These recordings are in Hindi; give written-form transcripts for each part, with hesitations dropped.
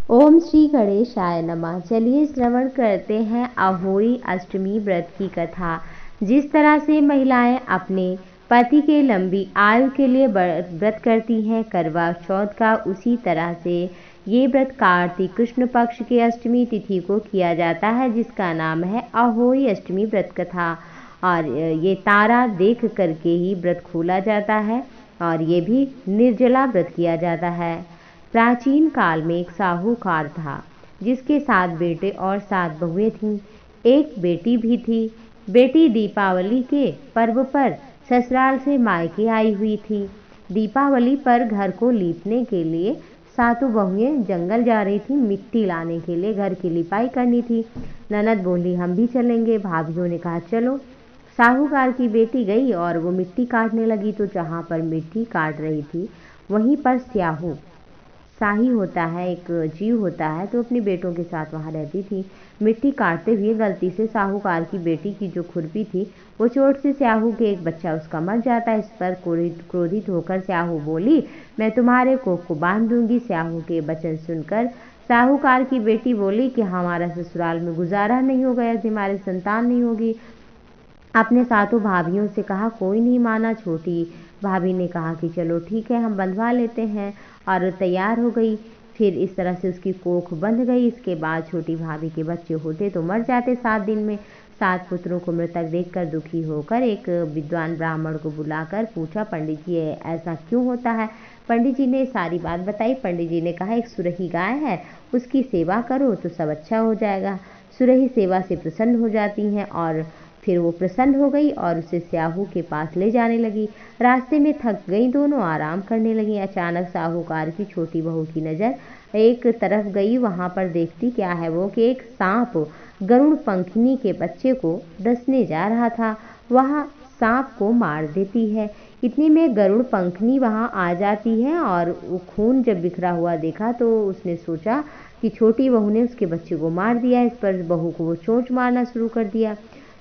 ओम श्री गणेशाय नमः। चलिए श्रवण करते हैं अहोई अष्टमी व्रत की कथा। जिस तरह से महिलाएं अपने पति के लंबी आयु के लिए व्रत करती हैं करवा चौथ का, उसी तरह से ये व्रत कार्तिक कृष्ण पक्ष के अष्टमी तिथि को किया जाता है, जिसका नाम है अहोई अष्टमी व्रत कथा। और ये तारा देख करके ही व्रत खोला जाता है और ये भी निर्जला व्रत किया जाता है। प्राचीन काल में एक साहूकार था जिसके 7 बेटे और 7 बहुएं थीं। एक बेटी भी थी। बेटी दीपावली के पर्व पर ससुराल से मायके आई हुई थी। दीपावली पर घर को लीपने के लिए 7 बहुएं जंगल जा रही थी। मिट्टी लाने के लिए घर की लिपाई करनी थी। ननद बोली हम भी चलेंगे। भाभियों ने कहा चलो। साहूकार की बेटी गई और वो मिट्टी काटने लगी। तो जहाँ पर मिट्टी काट रही थी वहीं पर स्याहू शाही होता है, एक जीव होता है, तो अपने बेटों के साथ वहाँ रहती थी। मिट्टी काटते हुए गलती से साहूकार की बेटी की जो खुरपी थी वो चोट से स्याहू के एक बच्चा उसका मर जाता है। इस पर क्रोधित होकर स्याहू बोली मैं तुम्हारे कोख को बांध दूंगी। स्याहू के वचन सुनकर साहूकार की बेटी बोली कि हमारा ससुराल में गुजारा नहीं होगा, यदि हमारी संतान नहीं होगी। अपने 7 भाभियों से कहा, कोई नहीं माना। छोटी भाभी ने कहा कि चलो ठीक है हम बंधवा लेते हैं, और तैयार हो गई। फिर इस तरह से उसकी कोख बंध गई। इसके बाद छोटी भाभी के बच्चे होते तो मर जाते 7 दिन में। 7 पुत्रों को मृतक देखकर दुखी होकर एक विद्वान ब्राह्मण को बुलाकर पूछा, पंडित जी ऐसा क्यों होता है? पंडित जी ने सारी बात बताई। पंडित जी ने कहा एक सुरही गाय है, उसकी सेवा करो तो सब अच्छा हो जाएगा। सुरही सेवा से प्रसन्न हो जाती हैं और फिर वो प्रसन्न हो गई और उसे स्याहू के पास ले जाने लगी। रास्ते में थक गई, दोनों आराम करने लगी। अचानक साहूकार की छोटी बहू की नज़र एक तरफ गई। वहाँ पर देखती क्या है वो कि एक सांप गरुड़ पंखनी के बच्चे को डसने जा रहा था। वहाँ सांप को मार देती है। इतनी में गरुड़ पंखनी वहाँ आ जाती है और वो खून जब बिखरा हुआ देखा तो उसने सोचा कि छोटी बहू ने उसके बच्चे को मार दिया। इस पर बहू को वो चोंच मारना शुरू कर दिया।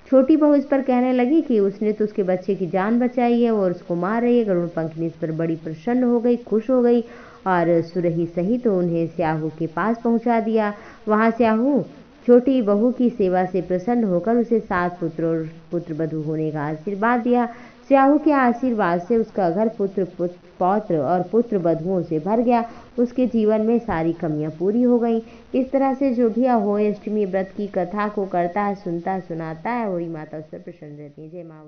छोटी बहू इस पर कहने लगी कि उसने तो उसके बच्चे की जान बचाई है और उसको मार रही है। गरुड़ पंखनी इस पर बड़ी प्रसन्न हो गई, खुश हो गई और सुरही सही तो उन्हें स्याहू के पास पहुंचा दिया। वहां स्याहू छोटी बहू की सेवा से प्रसन्न होकर उसे 7 पुत्र वधू होने का आशीर्वाद दिया। स्याहू के आशीर्वाद से उसका घर पौत्र और पुत्र वधुओं से भर गया। उसके जीवन में सारी कमियां पूरी हो गई। इस तरह से जो भी अहोई अष्टमी व्रत की कथा को करता है, सुनता है, सुनाता है, वही माता उस पर प्रसन्न रहती है। जय माँ।